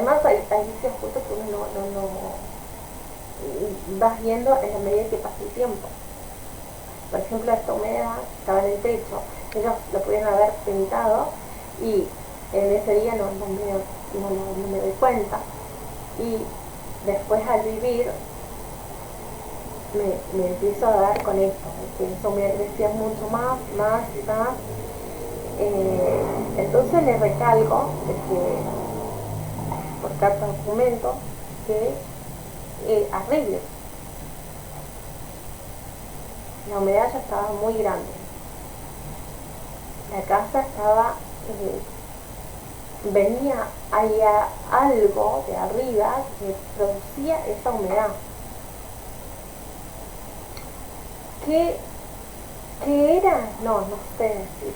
además hay vicios justo que uno no vas viendo en la medida que pasa el tiempo. Por ejemplo, esta humedad estaba en el techo, ellos lo pudieron haber pintado y en ese día no me doy cuenta. Y después al vivir me empiezo a dar con esto, que eso me crecía mucho más. Entonces les recalco por carta de documento que arregle. La humedad ya estaba muy grande. La casa estaba, venía allá algo de arriba que producía esa humedad. ¿Qué era? No sé decir.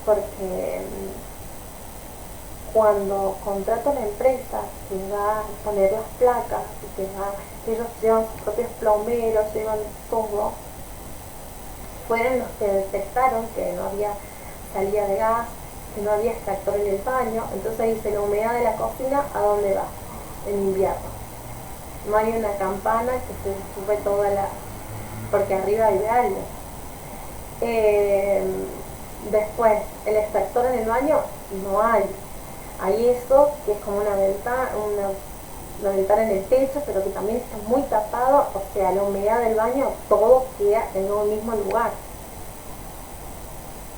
Porque cuando contrato la empresa que va a poner las placas, ellos llevan sus propios plomeros, llevan todo, fueron los que detectaron que no había salida de gas, que no había extractor en el baño. Entonces dice, la humedad de la cocina, ¿a dónde va? En invierno. No hay una campana que se sube toda porque arriba hay algo. Después, el extractor en el baño no hay. Hay eso que es como una ventana en el techo, pero que también está muy tapado, o sea, la humedad del baño, todo queda en un mismo lugar.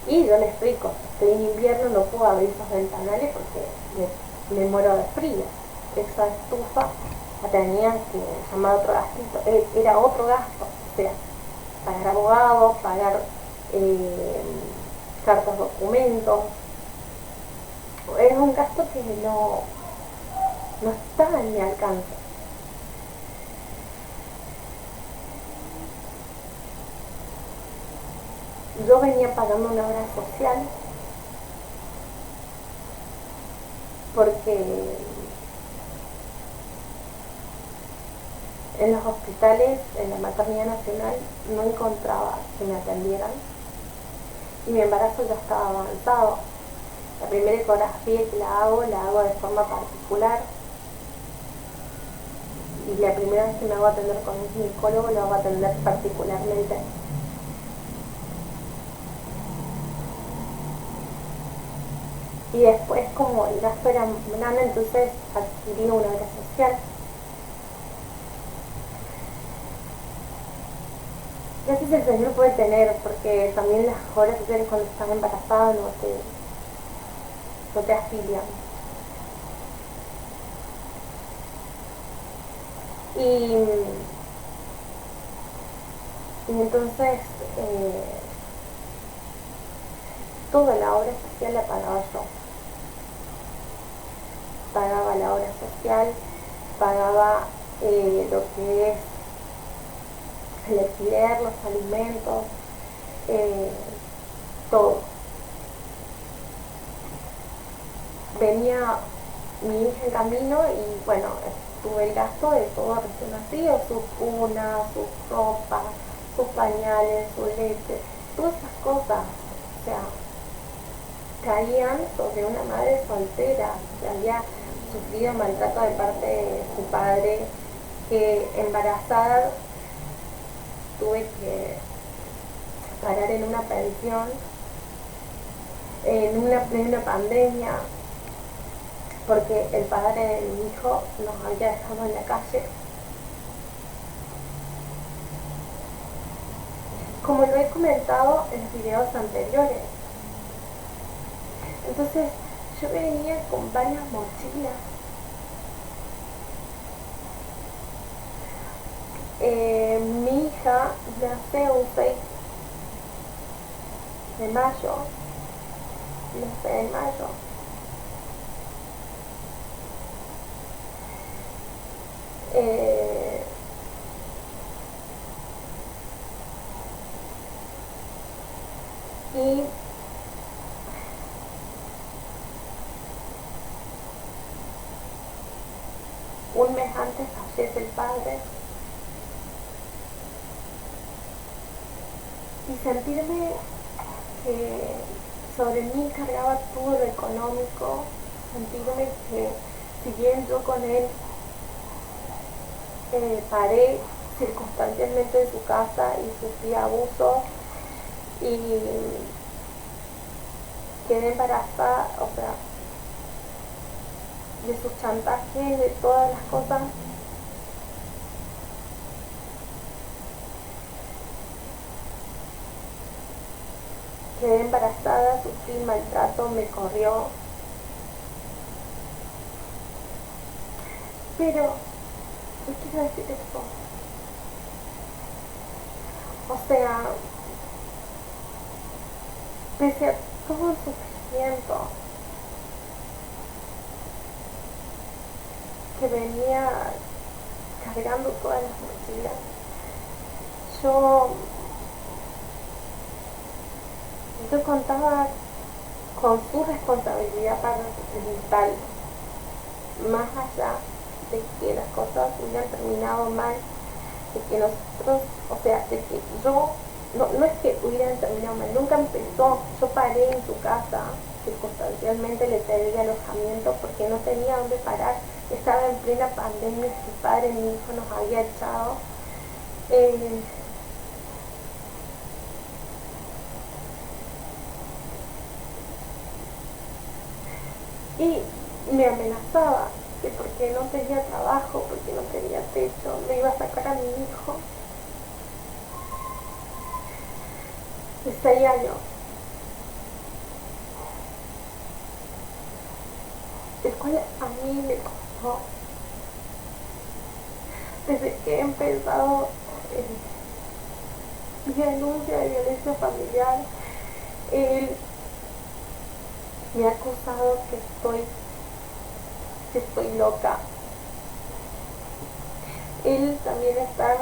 Y yo le explico, estoy en invierno, no puedo abrir esos ventanales porque me muero de frío. Esa estufa la tenía que llamar otro gastito, era otro gasto, o sea, pagar abogados, pagar cartas, documentos. Es un gasto que no está en mi alcance. Yo venía pagando una obra social porque en los hospitales, en la Maternidad Nacional, no encontraba que me atendieran y mi embarazo ya estaba avanzado. La primera ecografía que la hago de forma particular y la primera vez que me hago atender con un ginecólogo lo hago atender particularmente. Y después, como el gasto era grande, entonces adquirí una obra social. Gracias al Señor puede tener, porque también las obras sociales cuando estás embarazada no te afilian. Y entonces toda la obra social la pagaba yo. Pagaba la obra social, pagaba lo que es el alquiler, los alimentos, todo. Venía mi hija en camino y bueno, tuve el gasto de todo recién nacido, sus cunas, sus ropas, sus pañales, su leche, todas esas cosas. O sea, caían sobre una madre soltera que había sufrido maltrato de parte de su padre, que embarazada tuve que parar en una pensión en una plena pandemia porque el padre de mi hijo nos había dejado en la calle. Como lo he comentado en los videos anteriores, entonces yo venía con varias mochilas. Mi hija nace un 6 de mayo, nace en mayo. Y un mes antes fallece el padre. Y sentirme que sobre mí cargaba todo lo económico, sentirme que si bien yo con él paré circunstancialmente en su casa y sufrí abuso y quedé embarazada, o sea, de sus chantajes, de todas las cosas, quedé embarazada, sufrí maltrato, me corrió. Pero, ¿qué quiero decir esto? O sea, pese a todo el sufrimiento que venía cargando todas las mochilas, yo, yo contaba con su responsabilidad parental, más allá de que las cosas hubieran terminado mal, de que nosotros, o sea, de que yo, no es que hubieran terminado mal, nunca empezó, yo paré en su casa, circunstancialmente le pedí alojamiento porque no tenía dónde parar, estaba en plena pandemia, su padre, mi hijo nos había echado, y me amenazaba que porque no tenía trabajo, porque no tenía techo, me iba a sacar a mi hijo de 6 años, el cual a mí me costó, desde que he empezado mi denuncia de violencia familiar, él me ha acusado que estoy loca. Él también está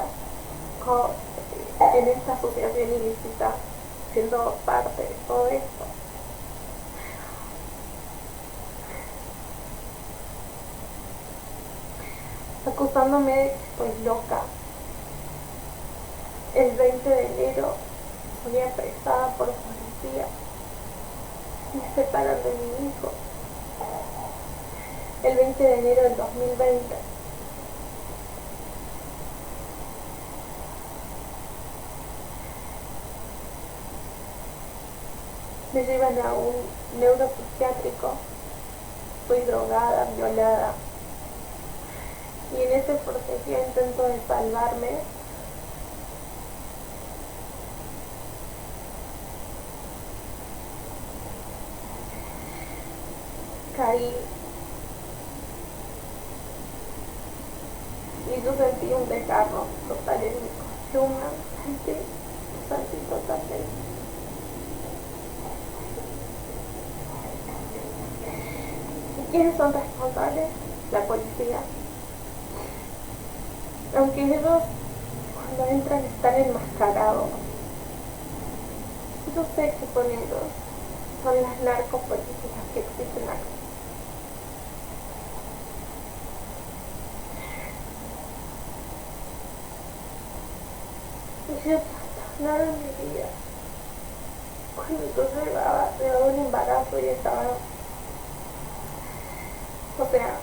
en esta asociación ilícita, siendo parte de todo esto. Acusándome de que estoy loca. El 20 de enero fui apresada por policía. Me separan de mi hijo. El 20 de enero del 2020. Me llevan a un neuropsiquiátrico. Fui drogada, violada. Y en ese proceso intento de salvarme, caí y yo sentí un desgarro total en mi columna, sentí totalmente. ¿Y quiénes son responsables? La policía. Aunque ellos cuando entran están enmascarados, yo sé que son ellos, son las narcopolicías que existen acá. Y ellos trastornaron mi vida. Cuando yo llevaba un embarazo y estaba, o sea,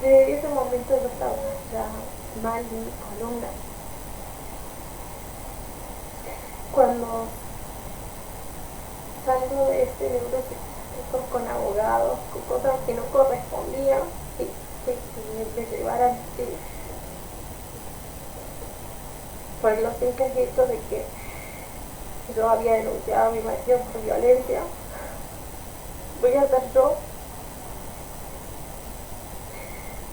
desde ese momento yo estaba ya mal en mi columna. Cuando salgo de este neuropsiquiátrico con abogados, con cosas que no correspondían, que me llevaran por los simples hechos de que yo había denunciado a mi marido por violencia, voy a ser yo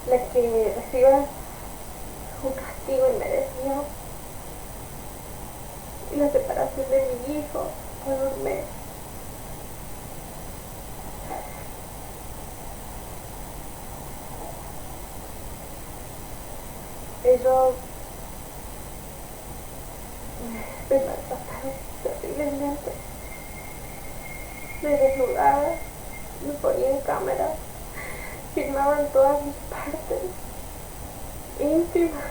la que reciba un castigo inmerecido y la separación de mi hijo por un mes. Ellos me maltrataron terriblemente, me desnudaban, me ponían en cámara, filmaban todas mis partes íntimas.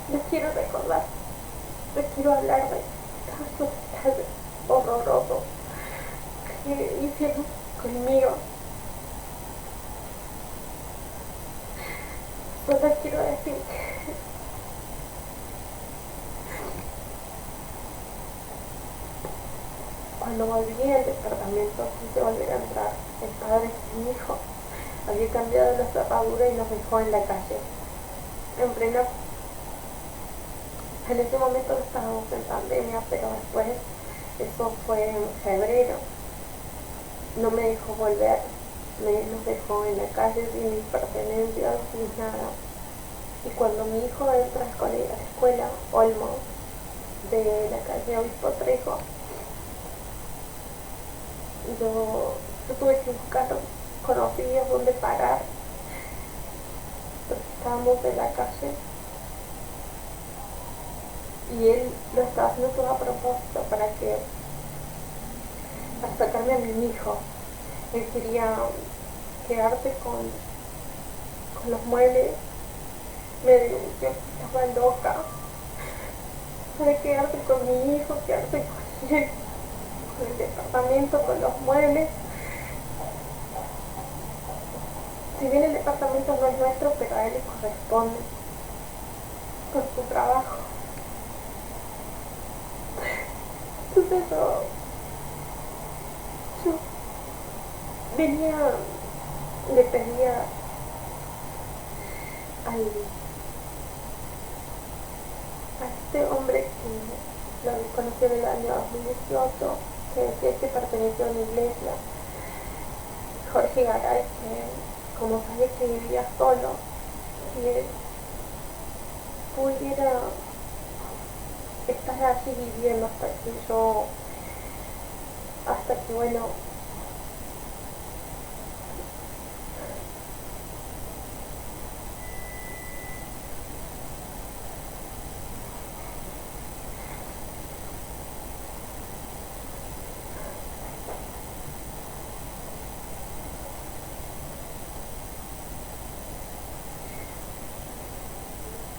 No quiero recordar, no quiero hablar de casos tan horrorosos que hicieron conmigo. Solo quiero decir que cuando volví al departamento quise volver a entrar. El padre de mi hijo había cambiado la cerradura y nos dejó en la calle. En pleno, en ese momento no estábamos en pandemia, pero después, eso fue en febrero, no me dejó volver, nos dejó en la calle sin mis pertenencias, sin nada. Y cuando mi hijo entra a la escuela Olmo de la calle Obispo Trejo, yo tuve que buscar conocidos donde parar, porque estábamos en la calle. Y él lo estaba haciendo todo a propósito para sacarme a mi hijo. Él quería quedarse con los muebles. Me denunció que estaba loca para quedarse con mi hijo, quedarse con él, con el departamento, con los muebles. Si bien el departamento no es nuestro, pero a él le corresponde por su trabajo. Entonces yo venía, le pedía a este hombre que lo conocí en el año 2018, que decía que perteneció a una iglesia, Jorge Garay, que como sabía que vivía solo, que pudiera estar allí viviendo hasta que bueno,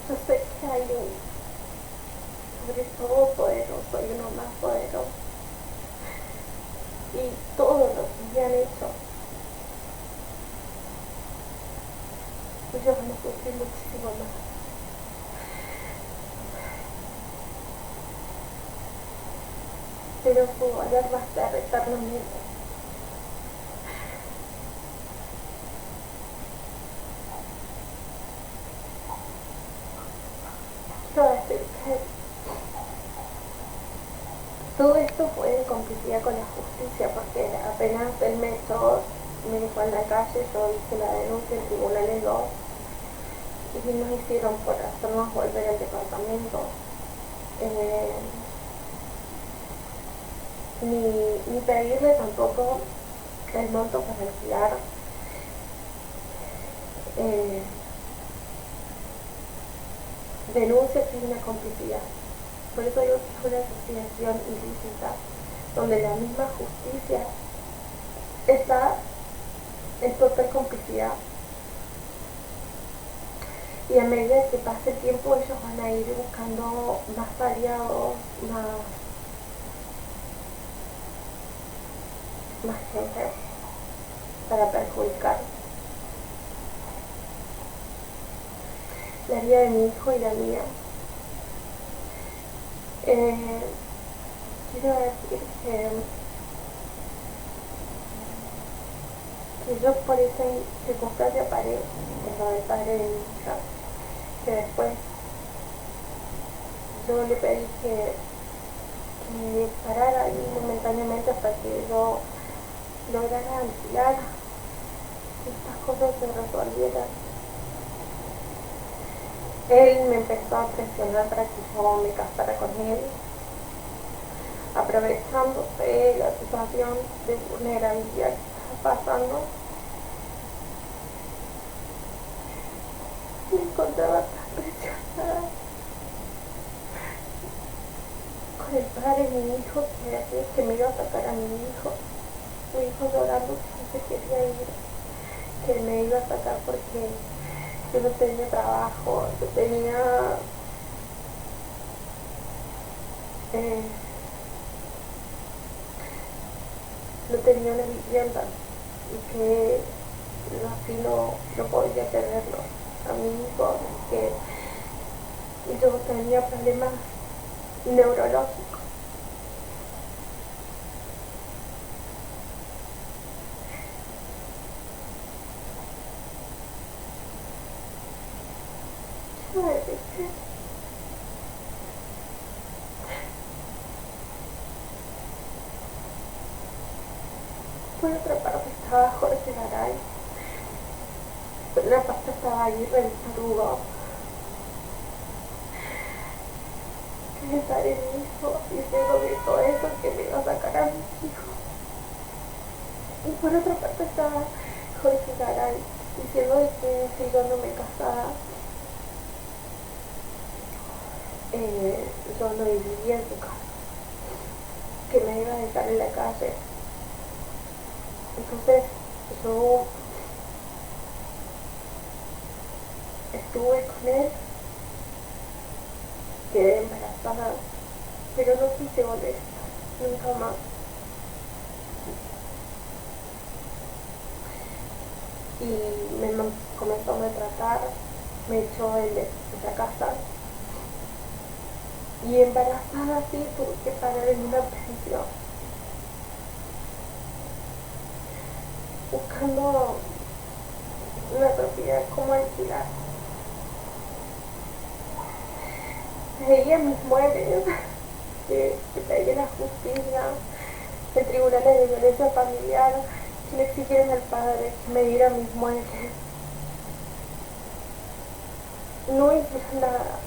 yo sé que hay un sobre todo poderoso y uno más poderoso, y todo lo que me han hecho, ellos van a sufrir muchísimo más. Pero su valor va a ser eternamente. Quiero decir que todo esto fue en complicidad con la justicia, porque apenas él me dejó en la calle, yo hice la denuncia en tribunales 2 y nos hicieron por hacernos volver al departamento. Ni pedirle tampoco el monto para alquilar. Denuncia que hay una complicidad. Por eso digo que es una asociación ilícita, donde la misma justicia está en total complicidad. Y a medida que pase el tiempo, ellos van a ir buscando más aliados, más gente para perjudicar la vida de mi hijo y la mía. Quiero decir que yo por esa circunstancia paré en lo del padre de mi hija, que después yo le pedí que parara ahí momentáneamente hasta que yo lograra alquilar, que estas cosas se resolvieran. Él me empezó a presionar para que yo me casara con él, aprovechándose de la situación de vulnerabilidad que estaba pasando. Me encontraba tan presionada con el padre de mi hijo, que decía que me iba a sacar a mi hijo llorando que no se quería ir, que me iba a sacar porque yo no tenía trabajo, yo tenía eh, no tenía una vivienda y que así no podía tenerlo a mi hijo, que yo tenía problemas neurológicos. Por otra parte estaba Jorge Garay, por otra parte estaba Aguirre Víctor Hugo, que me sale mi hijo diciendo de todo eso que me iba a sacar a mis hijos. Y por otra parte estaba Jorge Garay diciendo de que si yo no me casaba, yo no vivía en su casa, que me iba a dejar en la calle. Entonces yo estuve con él, quedé embarazada, pero no quise volver, nunca más. Y me comenzó a maltratar, me echó de esa casa. Y embarazada sí tuve que pagar en una pensión, buscando una propiedad como alquilar. Veía mis muebles que pedía la justicia, el tribunal de violencia familiar, que le exigieron al padre que me diera mis muebles. No hicieron nada.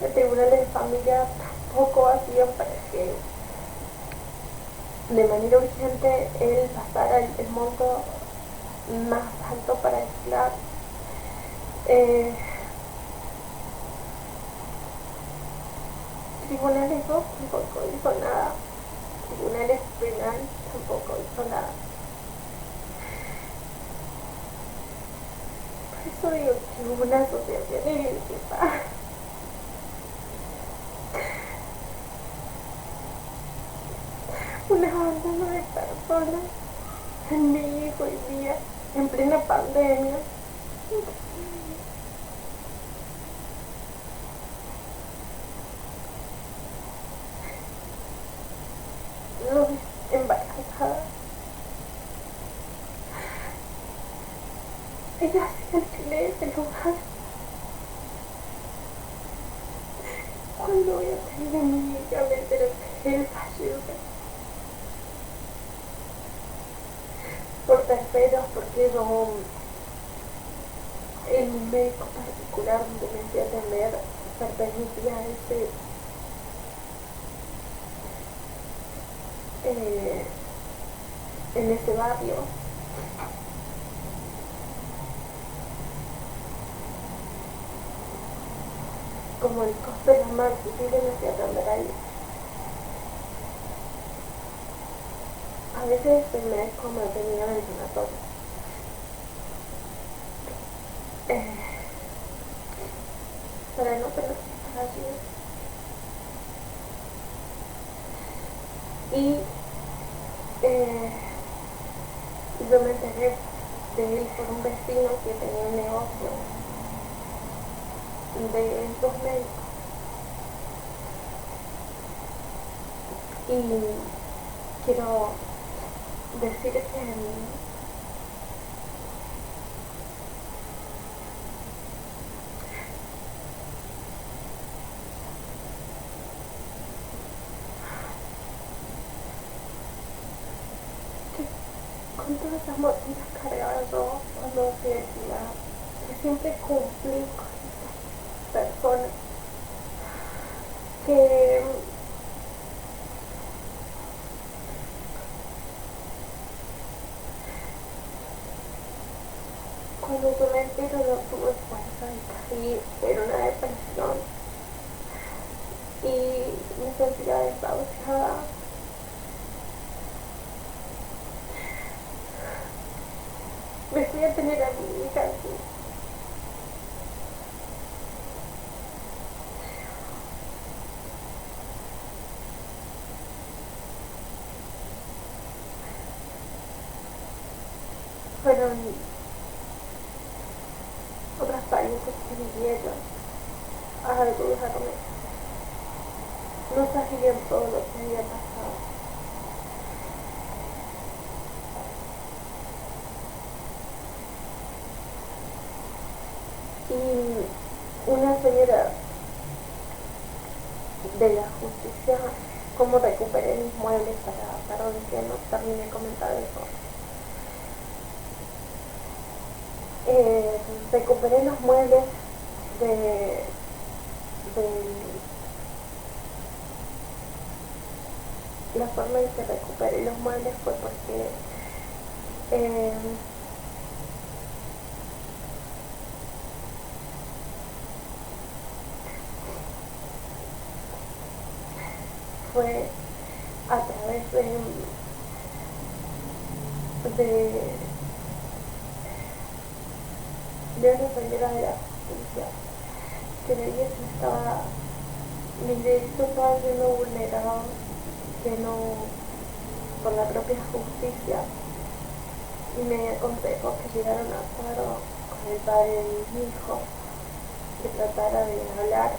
El tribunal de familia tampoco hacía para que de manera urgente él pasara el monto más alto para alquilar. Tribunales no tampoco hizo nada. Tribunales penal tampoco hizo nada. Por eso digo que hubo una asociación ilícita. Un abandono de personas en mi hijo hoy día, en plena pandemia. No, embarazada. Ella se alquilé ese lugar. Cuando voy a tener a mi hija me entero que él fallece. Por terceros, porque yo, el médico particular donde me fui a atender pertenecía a en ese barrio. Como el costo era más difícil, me fui a atender ahí. A veces el médico me tenía en el sanatorio. Para no tener que estar allí. Y yo me enteré de él por un vecino que tenía un negocio de estos médicos. Y quiero decir que con todas esas mochilas cargadas yo cuando fui alquilada, que siempre cumplí con esas personas que cuando yo me entero no tuve fuerza y casi era una depresión y me sentía desahuciada. Me fui a tener a mi hija aquí. fueron otras parientes que vinieron a ayudarme. No sabían todo lo que había pasado. Y una señora de la justicia, cómo recuperé mis muebles para que no termine de comentar eso. Recuperé los muebles de la forma en que recuperé los muebles fue porque fue a través de una señora de la justicia que le dije que estaba mis derechos estaban siendo vulnerados, que no por la propia justicia, y me aconsejó que llegaron a acuerdo con el padre de mi hijo, que tratara de hablar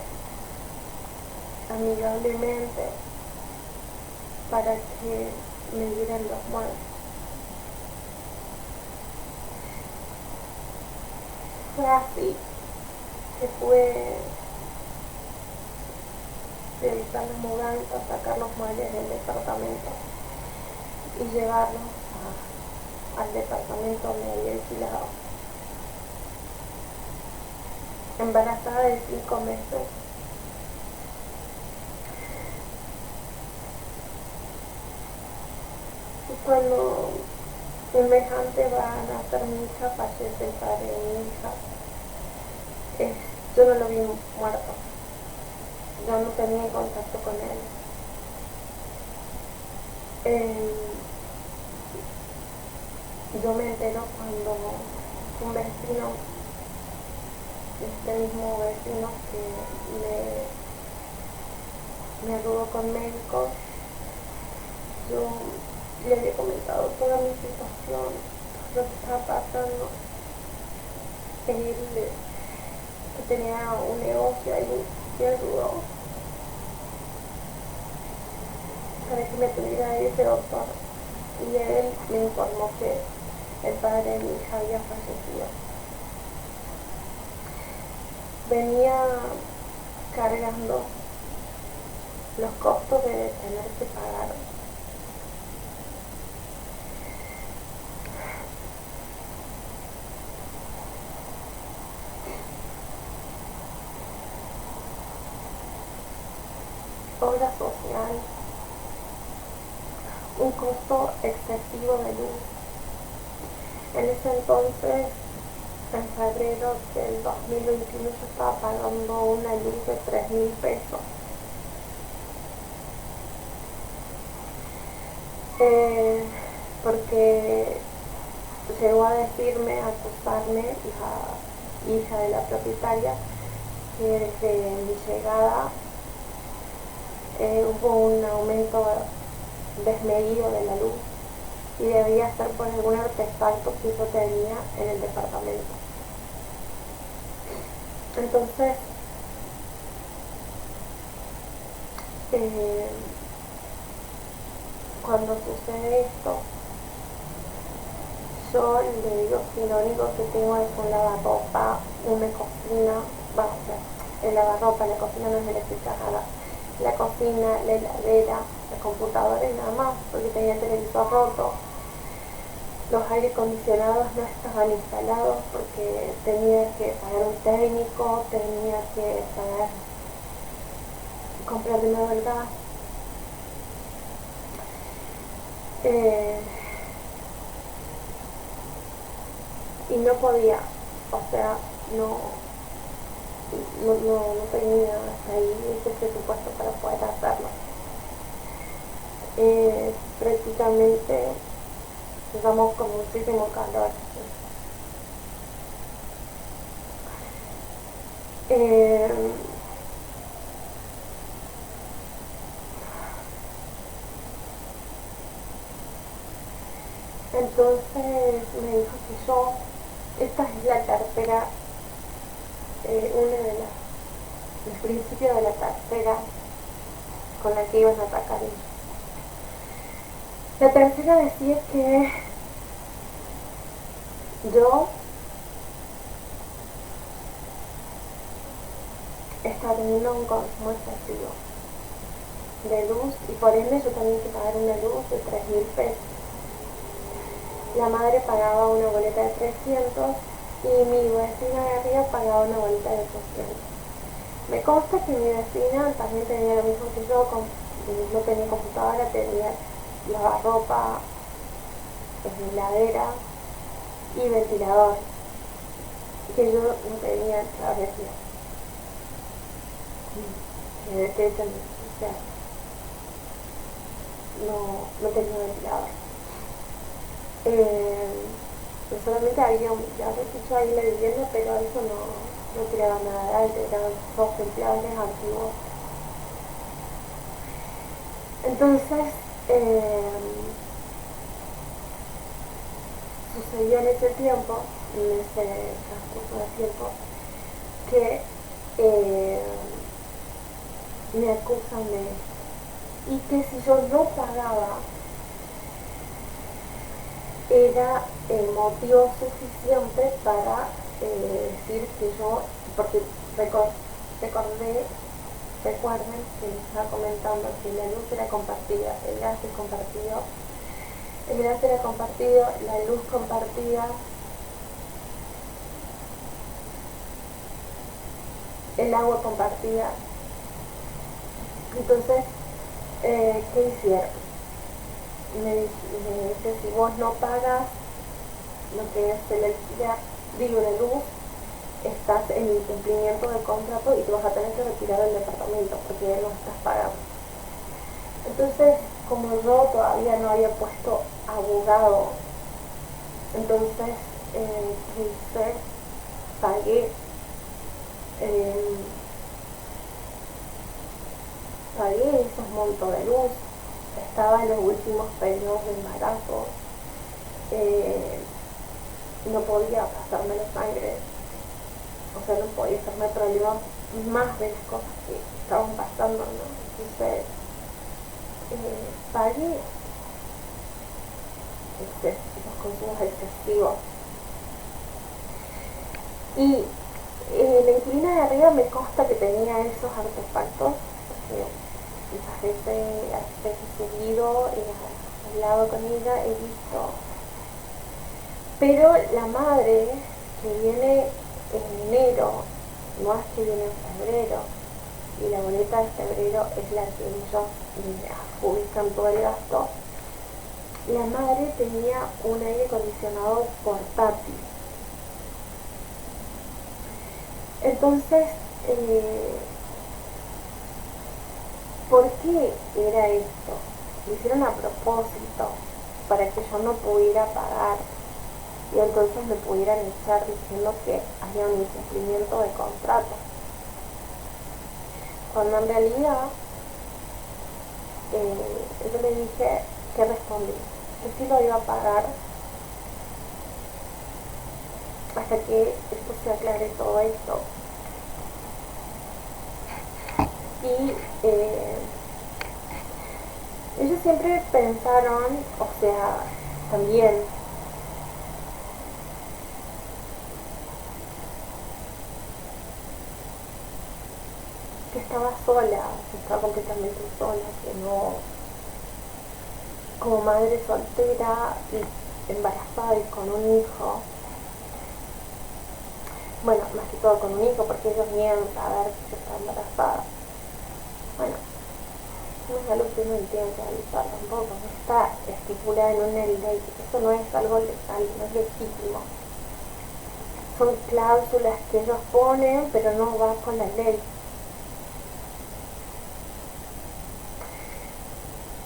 amigablemente para que me dieran los muebles. Fue así que pude realizar la mudanza, sacar los muebles del departamento y llevarlos al departamento donde había alquilado. Embarazada de 5 meses. Y cuando un mes antes va a nacer mi hija, fallece el padre de mi hija. Yo no lo vi muerto. Yo no tenía contacto con él. Yo me entero cuando un vecino, este mismo vecino que me ayudó con médicos, yo le había comentado toda mi situación, lo que estaba pasando. Él, que tenía un negocio ahí, me ayudó para que me tuviera ese doctor, y él me informó que el padre de mi hija había fallecido. Venía cargando los costos de tener que pagar obra social, un costo excesivo de luz. En ese entonces, en febrero del 2021, yo estaba pagando una luz de 3.000 pesos. Porque llegó a decirme, a acusarme, la hija de la propietaria, que desde mi llegada hubo un aumento desmedido de la luz y debía ser por algún artefacto que yo tenía en el departamento. Entonces, cuando sucede esto, yo le digo que lo único que tengo es un lavarropa, una cocina, el lavarropa, la cocina no es electrificada, la cocina, la heladera, la computadora y nada más, porque tenía el televisor roto. Los aire acondicionados no estaban instalados porque tenía que pagar un técnico, tenía que comprar de nuevo el gas. Y no podía, o sea, no tenía hasta ahí ese presupuesto para poder hacerlo. Prácticamente estamos con muchísimo calor. Entonces me dijo que esta es la tercera, una de el principio de la tercera con la que iban a atacar ellos. La tercera decía que yo estaba teniendo un consumo excesivo de luz y por ende yo tenía que pagar una luz de 3.000 pesos. La madre pagaba una boleta de 300 y mi vecina de arriba pagaba una boleta de 800. Me consta que mi vecina también tenía lo mismo que yo, no tenía computadora, tenía lavarropa, heladera y ventilador, que yo no tenía a veces. O sea, no tenía ventilador. Solamente había un techo ahí en la vivienda, pero eso no tiraba nada de alto, eran dos ventiladores antiguos. Entonces, sucedió en ese tiempo, en ese transcurso de tiempo, que me acusan de esto. Y que si yo no pagaba, era motivo suficiente para decir que yo, porque recuerden que les estaba comentando que la luz era compartida, el gas era compartido, la luz compartida, el agua compartida. Entonces, ¿qué hicieron? Me dice, si vos no pagas lo que es el alquiler, la luz, estás en incumplimiento del contrato y te vas a tener que retirar del departamento porque no estás pagando. Entonces, como yo todavía no había puesto abogado, entonces, ¿qué hice? Pagué esos montos de luz. Estaba en los últimos periodos de embarazo, no podía pasarme la sangre, o sea, no podía hacerme problemas más de las cosas que estaban pasando, ¿no? Entonces, pagué los consumos excesivos. Y la inquilina de arriba me consta que tenía esos artefactos, porque muchas veces he seguido, he hablado con ella, he visto. Pero la madre que viene en enero, no es que viene en febrero, y la boleta de febrero es la que ellos adjudican todo el gasto, la madre tenía un aire acondicionado portátil. Entonces, ¿por qué era esto? Lo hicieron a propósito, para que yo no pudiera pagar y entonces me pudieran echar diciendo que había un incumplimiento de contrato. Cuando en realidad yo le dije que respondí, que sí lo iba a pagar hasta que esto se aclare todo esto. Y ellos siempre pensaron, o sea, también que estaba sola, que estaba completamente sola, que no, como madre soltera y embarazada y con un hijo, bueno, más que todo con un hijo, porque ellos niegan saber que yo estaba embarazada. Bueno, no es algo que uno entiende realizar tampoco, no está estipulado en una ley, eso no es algo legal, no es legítimo. Son cláusulas que ellos ponen, pero no va con la ley.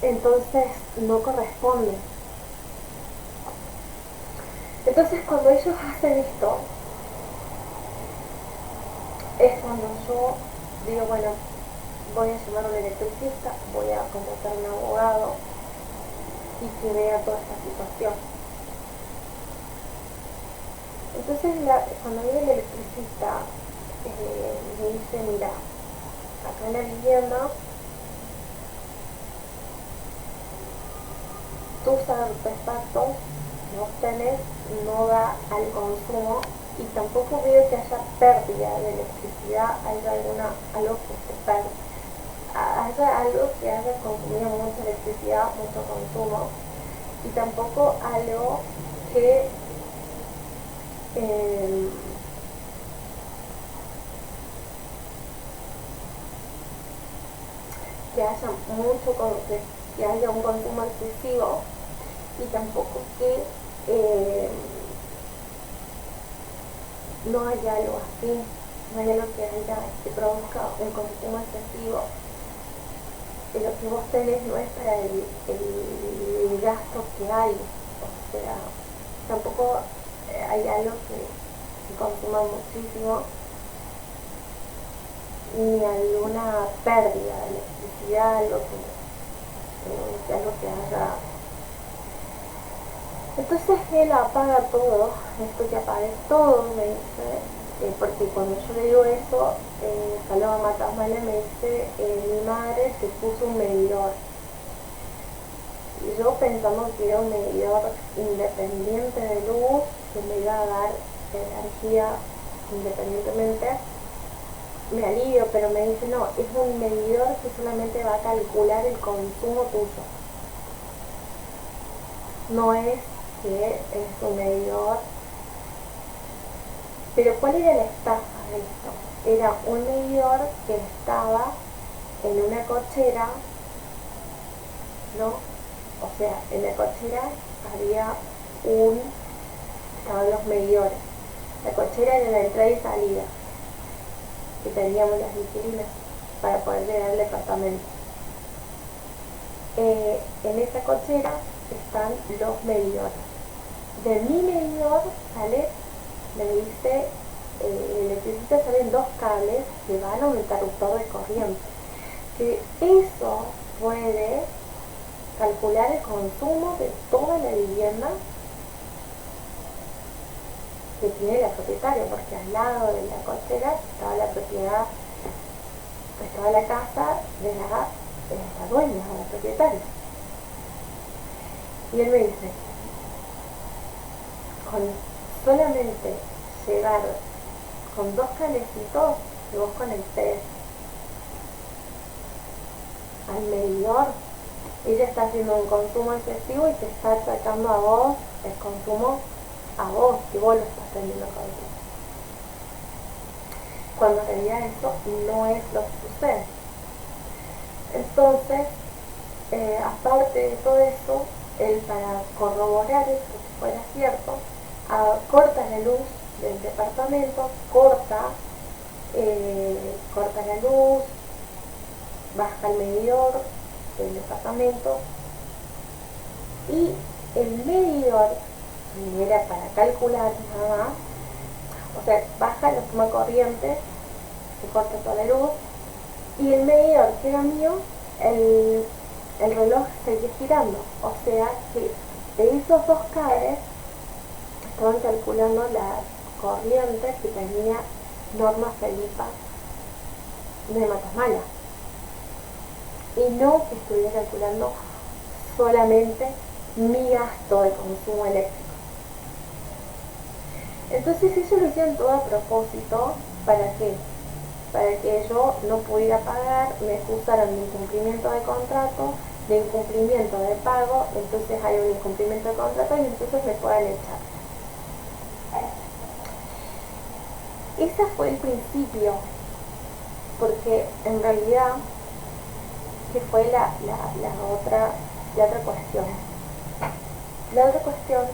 Entonces no corresponde. Entonces cuando ellos hacen esto, es cuando yo digo, bueno, voy a llamar a un electricista, voy a contratar a un abogado y que vea toda esta situación. Entonces cuando viene el electricista me dice, mira, acá en la vivienda tus artefactos que vos tenés no da al consumo y tampoco veo que haya pérdida de electricidad, haya algo que se haya algo que haya consumido mucha electricidad, mucho consumo, y tampoco algo que que haya que haya un consumo excesivo, y tampoco que no haya algo así, no haya algo que produzca un consumo excesivo. Lo que vos tenés no es para el gasto que hay, o sea, tampoco hay algo que consuma muchísimo, ni alguna pérdida de electricidad, algo que haya. Entonces él apaga todo, esto que apague todo, me dice, porque cuando yo le digo eso, Paloma Matasmale me dice, mi madre se puso un medidor. Y yo pensando que era un medidor independiente de luz, que me iba a dar energía independientemente, me alivio, pero me dice, no, es un medidor que solamente va a calcular el consumo tuyo. No es que es un medidor. Pero ¿cuál era la estafa de esto? Era un medidor que estaba en una cochera, ¿no? O sea, en la cochera estaban los medidores. La cochera era la entrada y salida que teníamos las inquilinas para poder llegar al departamento. En esa cochera están los medidores. De mi medidor sale, me dice, el electricista salen 2 cables que van a un interruptor de corriente. Que eso puede calcular el consumo de toda la vivienda que tiene la propietaria, porque al lado de la cochera estaba la propiedad, estaba la casa de la dueña, de la propietaria. Y él me dice, con solamente llegar con 2 cablecitos que vos conectés al medidor, ella está haciendo un consumo excesivo y te está sacando a vos el consumo, a vos, que vos lo estás teniendo a consumir. Cuando en realidad esto no es lo que sucede. Entonces, aparte de todo eso, él, para corroborar esto que fuera cierto, corta la luz del departamento, corta la luz, baja el medidor del departamento, y el medidor, que era para calcular nada más, o sea, baja la toma corriente, se corta toda la luz, y el medidor que era mío, el reloj seguía girando, o sea que de esos 2 cables estaban calculando la corriente que tenía Norma Felipa de Matasmala, y no que estuviera calculando solamente mi gasto de consumo eléctrico. Entonces ellos lo hicieron todo a propósito. ¿Para qué? Para que yo no pudiera pagar, me acusaron de incumplimiento de contrato, de incumplimiento de pago, entonces hay un incumplimiento de contrato y entonces me puedan echar. Ese fue el principio, porque en realidad, que fue la otra cuestión. La otra cuestión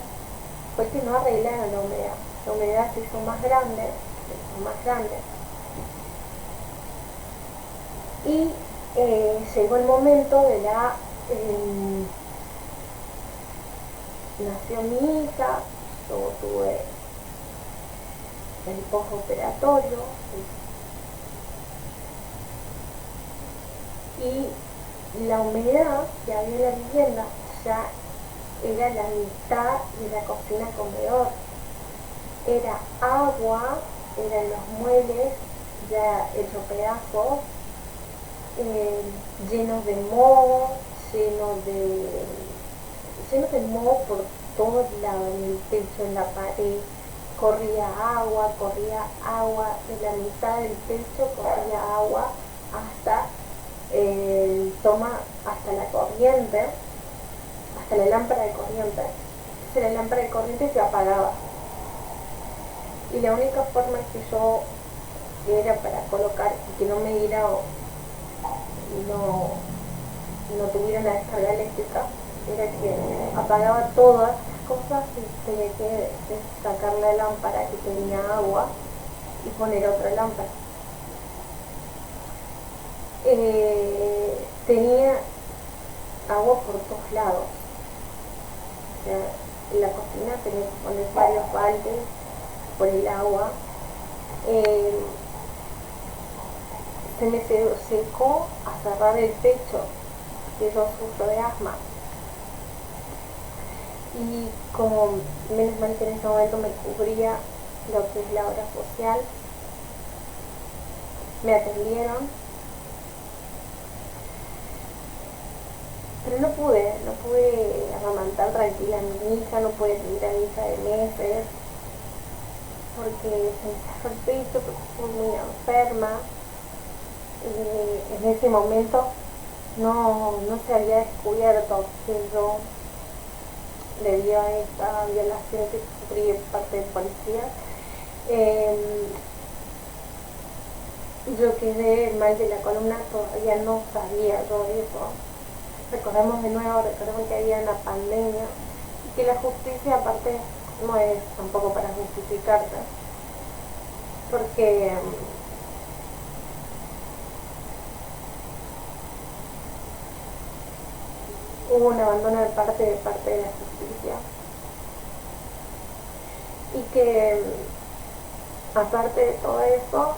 fue que no arreglaron la humedad. La humedad se hizo más grande, y llegó el momento de nació mi hija, yo tuve el postoperatorio, y la humedad que había en la vivienda ya era la mitad de la cocina comedor. era agua, eran los muebles ya hechos pedazos, llenos de moho, llenos de, llenos de moho por todos lados, en el techo, en la pared, corría agua, de la mitad del techo corría agua hasta hasta la corriente, hasta la lámpara de corriente. Entonces la lámpara de corriente se apagaba. Y la única forma que yo era para colocar y que no me diera no tuviera una descarga eléctrica era que apagaba todas las cosas y tenía que sacar la lámpara que tenía agua y poner otra lámpara. Tenía agua por todos lados. O sea, en la cocina tenía que poner varios baldes por el agua. Se me secó a cerrar el pecho, que yo sufro de asma. Y como menos mal que en ese momento me cubría lo que es la obra social, me atendieron, pero no pude amamantar tranquila a mi hija, no pude tener a mi hija de meses, porque se me cerró el pecho, porque estuve muy enferma. En ese momento no se había descubierto que yo, debido a esta violación que sufrí por parte de policía, yo quedé mal de la columna, todavía no sabía yo eso. Recordemos que había una pandemia y que la justicia aparte no es tampoco para justificarse, porque hubo un abandono de parte de la justicia y que aparte de todo eso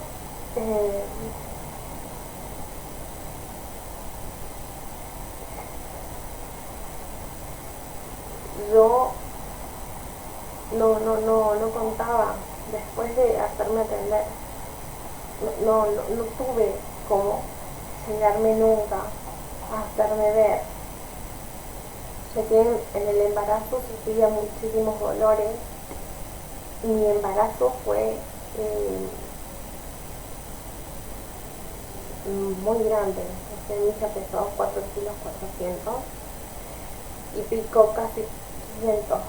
yo no contaba después de hacerme atender, no tuve como llegarme nunca a hacerme ver, ya que en el embarazo sufría muchísimos dolores y mi embarazo fue muy grande. Mi hija pesó 4 kilos 400 y picó casi 500.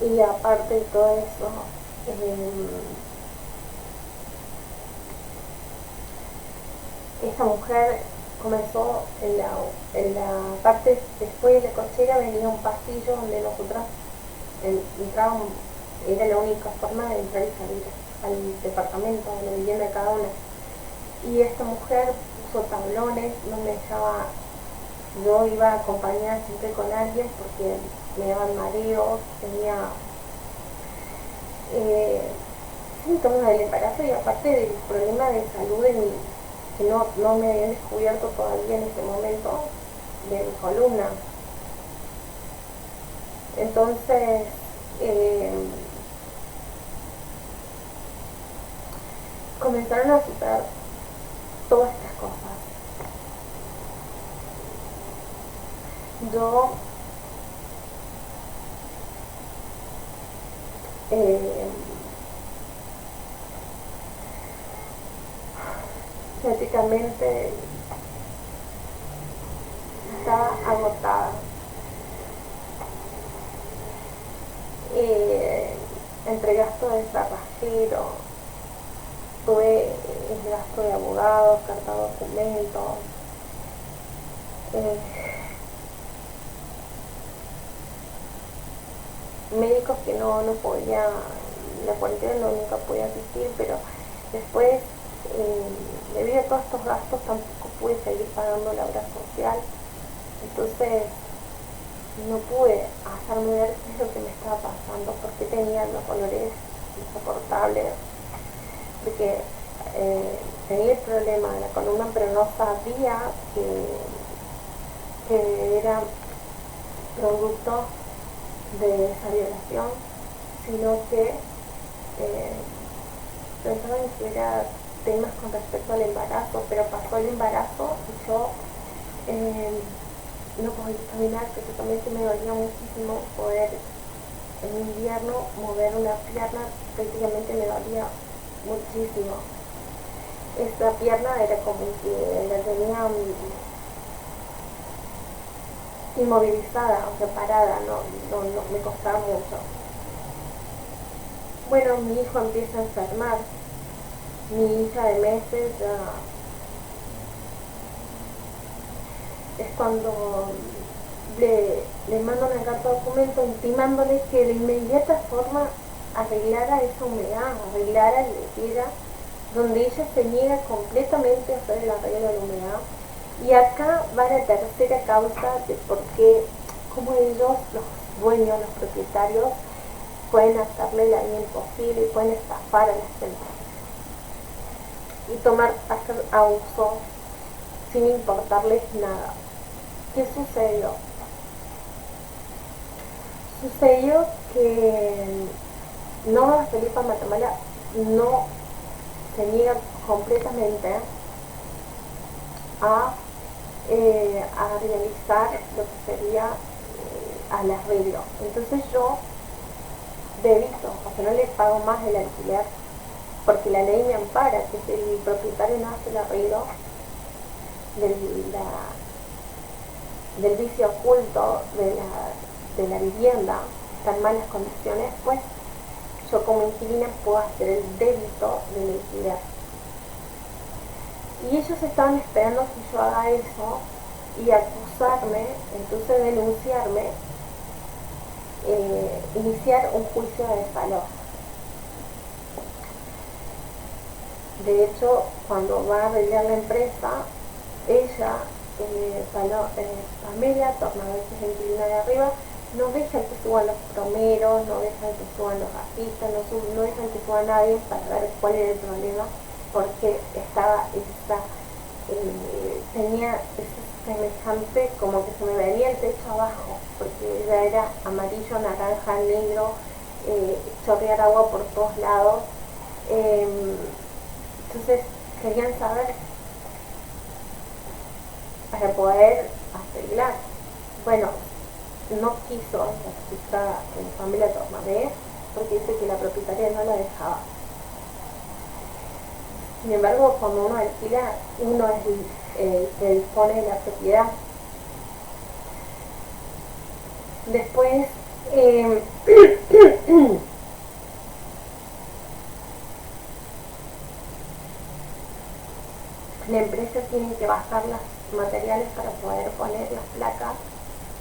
Y aparte de todo eso, esta mujer comenzó en la parte después de la cochera, venía un pasillo donde nosotras entrábamos, era la única forma de entrar y salir al departamento, a la vivienda de cada una. Y esta mujer puso tablones donde yo iba acompañada siempre con alguien porque me daban mareos, tenía síntomas del embarazo y aparte del problema de salud que no me habían descubierto todavía en este momento de mi columna. Entonces comenzaron a suceder todas estas cosas. Yo prácticamente estaba agotada. Entre gasto de cerrajero, tuve el gasto de abogados, carta de documentos, médicos que no podía, la cuarentena nunca podía asistir, pero después, debido a todos estos gastos, tampoco pude seguir pagando la obra social. Entonces no pude hacerme ver qué es lo que me estaba pasando, porque tenía los dolores insoportables, porque tenía el problema de la columna, pero no sabía que era producto de esa violación, sino que eh, pensaban que era temas con respecto al embarazo, pero pasó el embarazo y yo no podía caminar, prácticamente me dolía muchísimo poder en invierno mover una pierna, prácticamente me dolía muchísimo. Esta pierna era como que la tenía inmovilizada, o sea, parada, no, me costaba mucho. Bueno, mi hijo empieza a enfermar, mi hija de meses ya es cuando le mando una carta de documento intimándole que de inmediata forma arreglara esa humedad, arreglara y le donde ella se niega completamente a hacer el arreglo de la humedad. Y acá va la tercera causa de por qué, como ellos, los dueños, los propietarios, pueden hacerle la vida imposible y pueden estafar a la gente. Y hacer abuso sin importarles nada. ¿Qué sucedió? Sucedió que Norma Felipa Matamala no se niega completamente a realizar lo que sería al arreglo. Entonces yo debito, o sea, no le pago más el alquiler, porque la ley me ampara que si el propietario no hace el arreglo del vicio oculto de la vivienda, está en malas condiciones, pues yo como inquilina puedo hacer el débito del alquiler. Y ellos estaban esperando que yo haga eso y acusarme, entonces denunciarme, iniciar un juicio de desalojo. De hecho, cuando va a arreglar la empresa, ella, Pamela Tornado, que es la inquilina de arriba, no dejan que suban los plomeros, no dejan que suban los artistas, no dejan que suba nadie para ver cuál era el problema, porque estaba tenía ese semejante como que se me venía el techo abajo, porque ya era amarillo, naranja, negro, chorrear agua por todos lados. Entonces querían saber para poder arreglar. Bueno, no quiso la familia Tornadé porque dice que la propietaria no la dejaba. Sin embargo, cuando uno alquila, uno es el que dispone de la propiedad. Después, la empresa tiene que bajar los materiales para poder poner las placas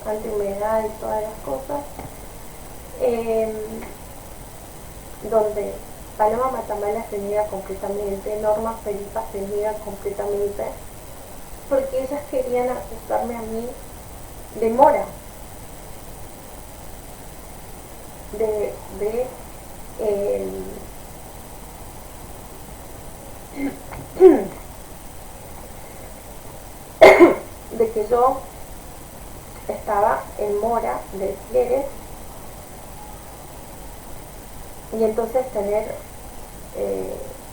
antihumedad y todas las cosas. Donde Paloma Matamala se niega completamente, Norma Felipa se niega completamente, porque ellas querían acusarme a mí de mora, de que yo estaba en mora de alquileres y entonces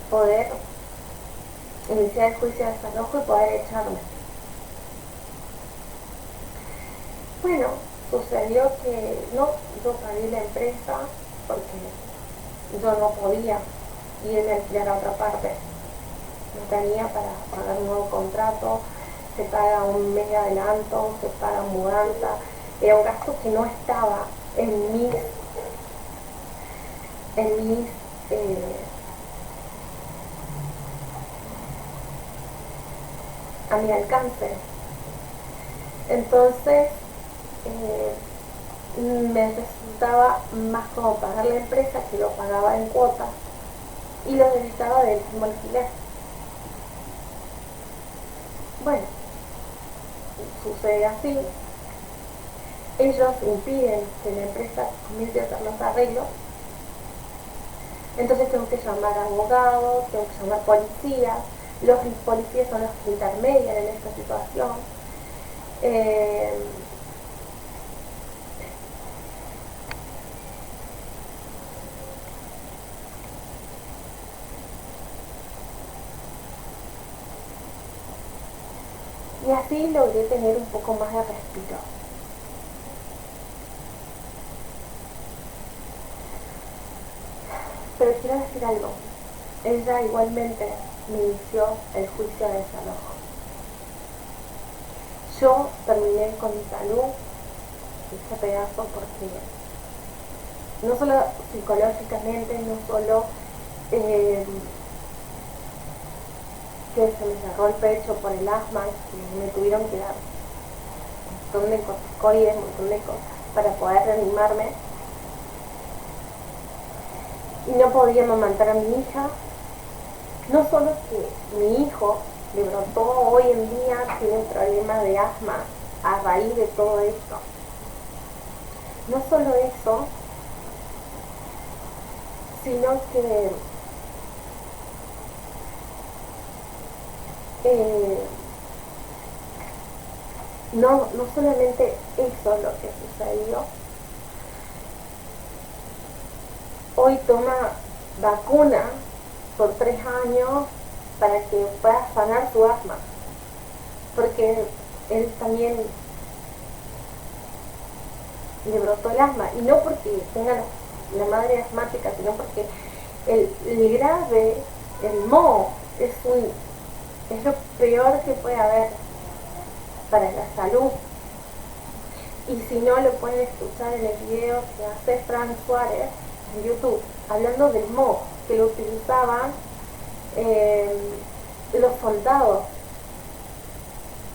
poder iniciar el juicio de desalojo y poder echarme. Bueno, sucedió que no, yo pagué la empresa porque yo no podía irme a alquilar a otra parte, no tenía para pagar un nuevo contrato, se paga un mes de adelanto, se paga mudanza, era un gasto que no estaba a mi alcance. Entonces me resultaba más como pagar la empresa, que lo pagaba en cuotas y lo debitaba del mismo alquiler. Bueno, sucede así. Ellos impiden que la empresa comience a hacer los arreglos. Entonces tengo que llamar a abogados, tengo que llamar policías. Los policías son los que intermedian en esta situación. Y así logré tener un poco más de respiro. Pero quiero decir algo. Ella igualmente me inició el juicio de desalojo. Yo terminé con mi salud ese pedazo porque no solo psicológicamente, no solo que se me cerró el pecho por el asma, que me tuvieron que dar un montón de corticoides, un montón de cosas para poder reanimarme, y no podía amamantar a mi hija. No solo que mi hijo le brotó, hoy en día tiene un problema de asma a raíz de todo esto. No solo eso, sino que no solamente eso lo que sucedió. Hoy toma vacuna por 3 años para que pueda sanar su asma, porque él también le brotó el asma, y no porque tenga la madre asmática, sino porque el grave, el moho, es lo peor que puede haber para la salud. Y si no, lo pueden escuchar en el video que hace Fran Suárez en YouTube, hablando del moho, que lo utilizaban los soldados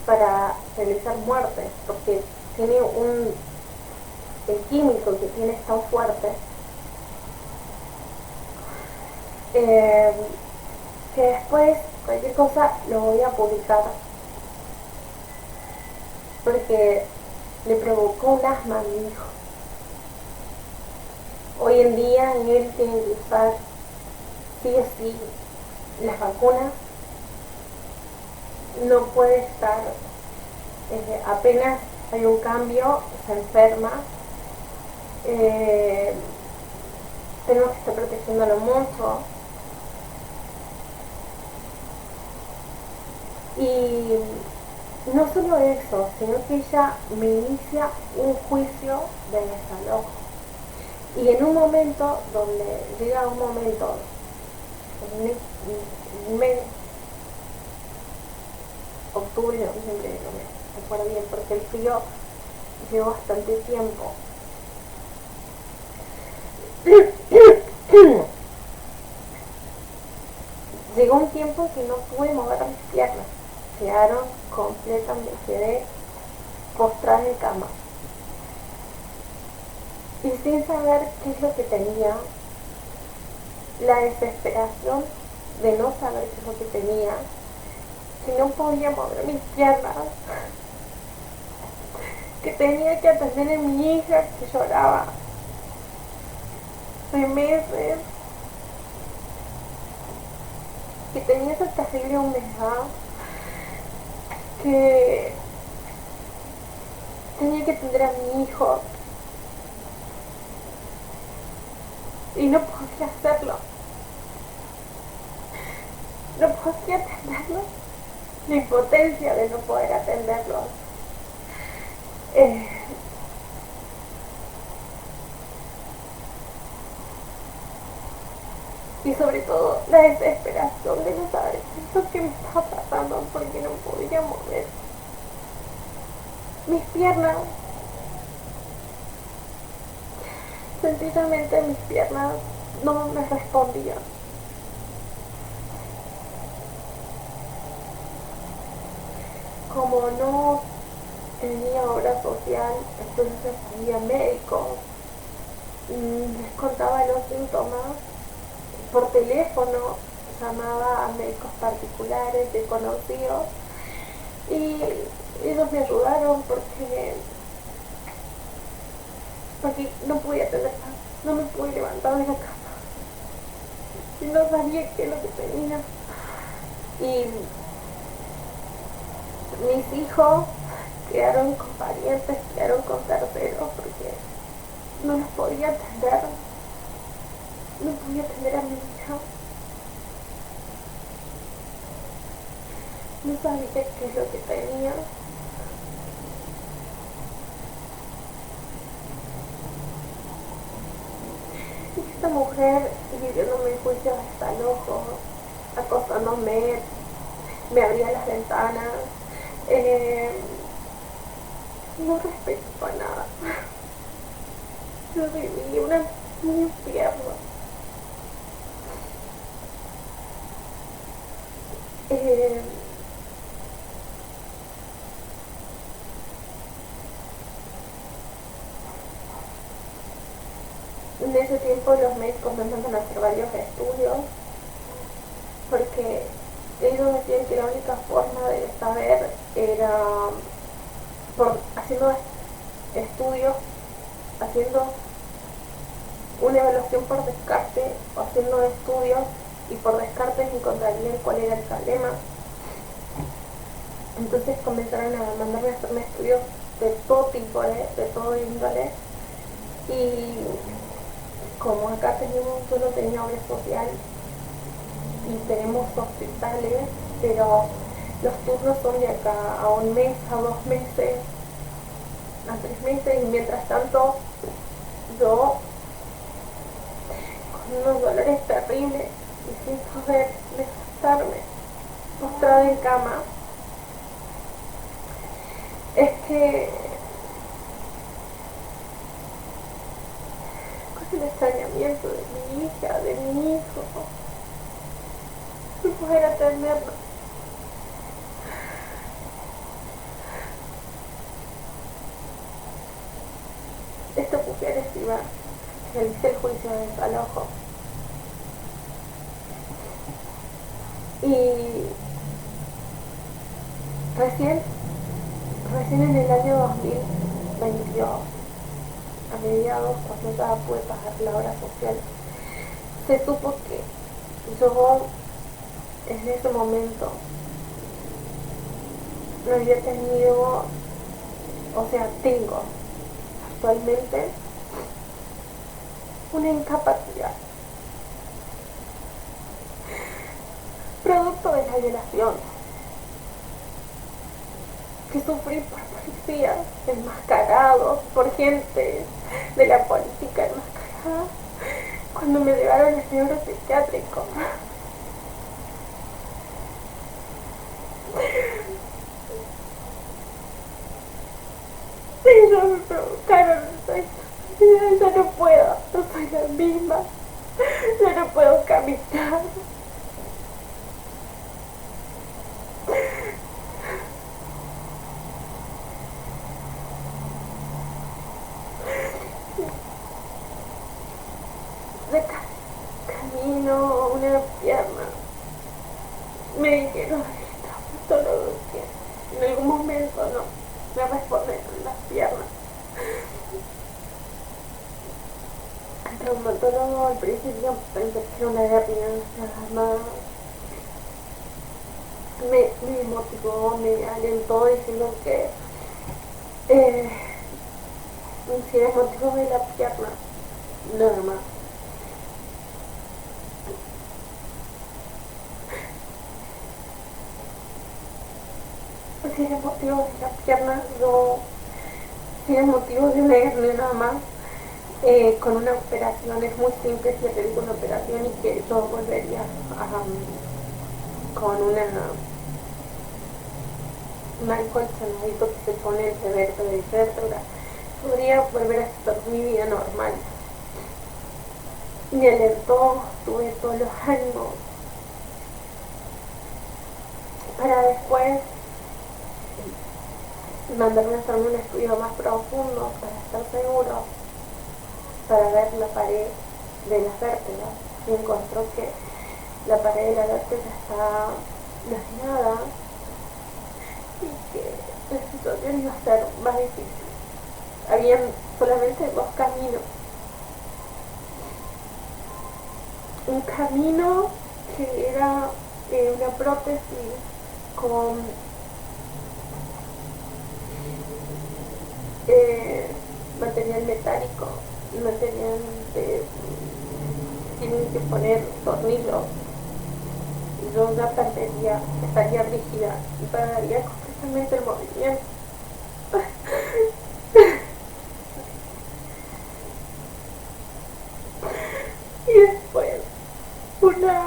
para realizar muertes, porque tiene el químico que tiene es tan fuerte que después cualquier cosa lo voy a publicar, porque le provocó un asma a mi hijo. Hoy en día él tiene que usar sí o sí las vacunas, no puede estar, apenas hay un cambio, se enferma, tenemos que estar protegiéndolo mucho. Y no solo eso, sino que ella me inicia un juicio de desalojo. Y en un momento donde llega un momento, en un mes, octubre, noviembre, no me recuerdo bien, porque el frío llevó bastante tiempo. Llegó un tiempo que no pude mover mis piernas, quedaron completamente, quedé postrada en cama. Y sin saber qué es lo que tenía, la desesperación de no saber qué es lo que tenía, que no podía mover mis piernas, que tenía que atender a mi hija que lloraba de meses, que tenía esa terrible humedad, que tenía que atender a mi hijo y no podía hacerlo, no podía atenderlo, la impotencia de no poder atenderlo. Y sobre todo la desesperación de no saber qué es lo que me estaba pasando, porque no podía mover mis piernas. Sencillamente mis piernas no me respondían. Como no tenía obra social, entonces había médicos, les contaba los síntomas por teléfono, llamaba a médicos particulares de conocidos, y ellos me ayudaron porque no podía atender más, no me pude levantar de la cama y no sabía qué es lo que tenía. Y mis hijos quedaron con parientes, quedaron con terceros, porque no los podía atender, no podía atender a mi hija. No sabía qué es lo que tenía. Y esta mujer viviéndome en juicio hasta el ojo, acosándome, me abría las ventanas, eh, no respetó nada. Yo viví un infierno. Eh, en ese tiempo los médicos me mandan a hacer varios estudios porque ellos decían que la única forma de saber era haciendo estudios, haciendo una evaluación por descarte, haciendo estudios y por descarte encontrarían cuál era el problema. Entonces comenzaron a mandarme a hacerme estudios de todo tipo, de todo índole. Y como acá solo tenía obra social y tenemos hospitales, pero los turnos son de acá a un mes, a 2 meses, a 3 meses, y mientras tanto yo con unos dolores terribles y sin poder despertarme, postrada en cama, es que con el extrañamiento de mi hija, de mi hijo, no poder atenderlo. Esta mujer encima realicé el juicio de desalojo. Y recién en el año 2022, a mediados, cuando ya pude pagar la obra social, se supo que yo en ese momento no había tenido, o sea, tengo actualmente una incapacidad producto de la violación que sufrí por policías enmascarados, por gente de la política enmascarada, cuando me llevaron al neuropsiquiátrico. Ellos me provocaron esta historia, ya no puedo, no soy la misma, ya no puedo caminar. De camino una pierna. Me dijeron que el traumatólogo que en algún momento no me respondieron las piernas. El traumatólogo al principio pensé que era una hernia, nada más. Me motivó, me alentó diciendo que si era motivo de la pierna, nada más. Si era motivo de la pierna, yo, si era motivo de una hernia nada más, con una operación es muy simple, si te digo una operación y que yo volvería con un colchonadito que se pone entre vértebra y vértebra, podría volver a hacer mi vida normal. Me alentó, tuve todos los ánimos para después mandarme a hacerme un estudio más profundo para estar seguro, para ver la pared de las vértebras, y encontró que la pared de la vértebra está lastimada y que la situación iba a ser más difícil. Habían solamente 2 caminos. Un camino que era una prótesis con material metálico y material de tienen que poner tornillos yo ya perdería, estaría rígida y pararía completamente el movimiento. Y después, una...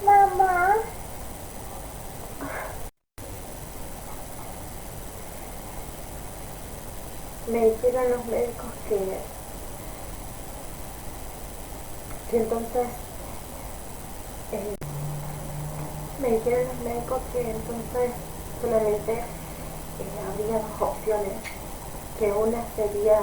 Mamá. Me dijeron los médicos que entonces eh, me dijeron los médicos que entonces solamente habría dos opciones, que una sería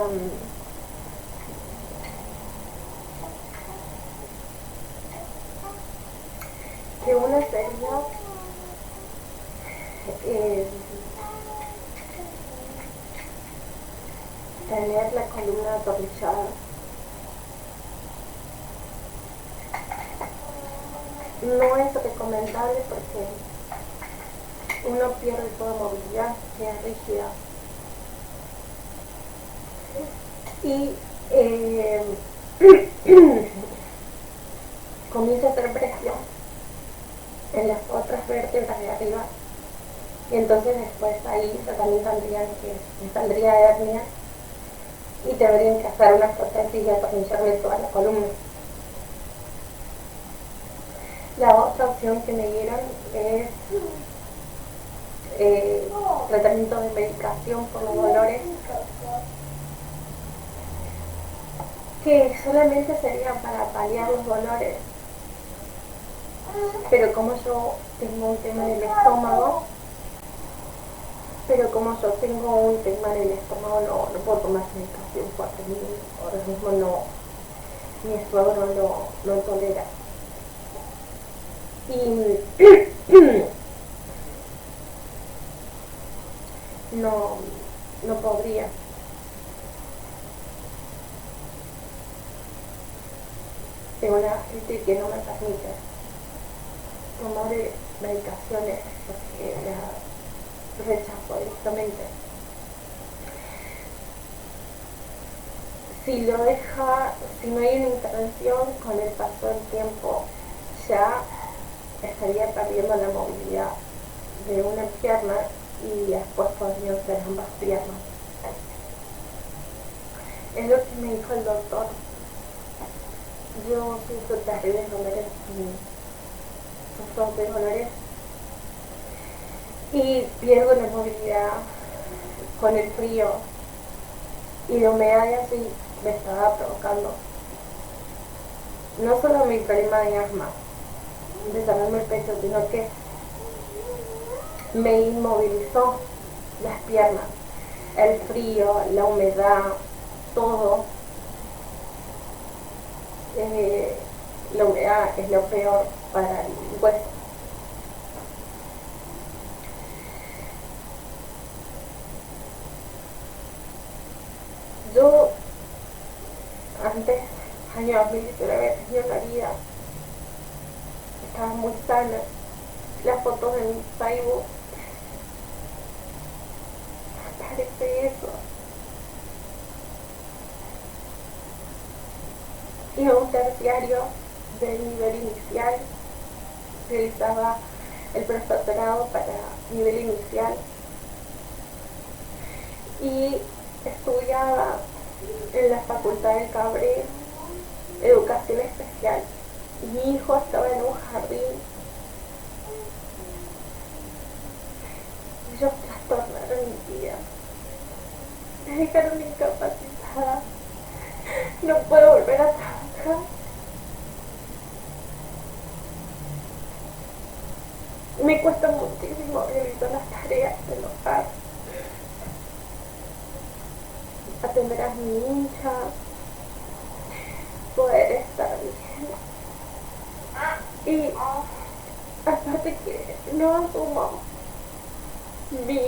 eh, tener la columna atornillada. No es recomendable porque uno pierde toda movilidad, queda rígida. Y comienza a hacer presión en las otras vértebras de arriba. Y entonces después ahí también me saldría hernia y tendrían que hacer una prótesis y atornillarme toda la columna. La otra opción que me dieron es tratamiento de medicación por los dolores, que solamente sería para paliar los dolores, pero como yo tengo un tema en el estómago, no puedo tomar medicación 4.000, ahora mismo no, mi estómago no tolera. Y no podría. Tengo una gastritis que no me permite tomar medicaciones porque la rechazo directamente. Si no hay una intervención, con el paso del tiempo ya estaría perdiendo la movilidad de una pierna y después podrían ser ambas piernas. Es lo que me dijo el doctor. Yo sufro terribles dolores, y pierdo la movilidad con el frío y la humedad y así me estaba provocando no solo mi problema de asma, de sanarme el pecho, sino que me inmovilizó las piernas, el frío, la humedad, todo. La humedad es lo peor para el hueso. Yo antes, año 2019, tenía una vida, estaba muy sana. Las fotos en mi Facebook parece eso. Iba a un terciario del nivel inicial, realizaba el profesorado para nivel inicial y estudiaba en la Facultad del Cabré educación especial. Mi hijo estaba en un jardín. Ellos trastornaron mi vida, me dejaron incapacitada, no puedo volver a trabajar. Me cuesta muchísimo realizar las tareas del hogar, atender a mi hija, poder estar bien. Y aparte que no asumo mi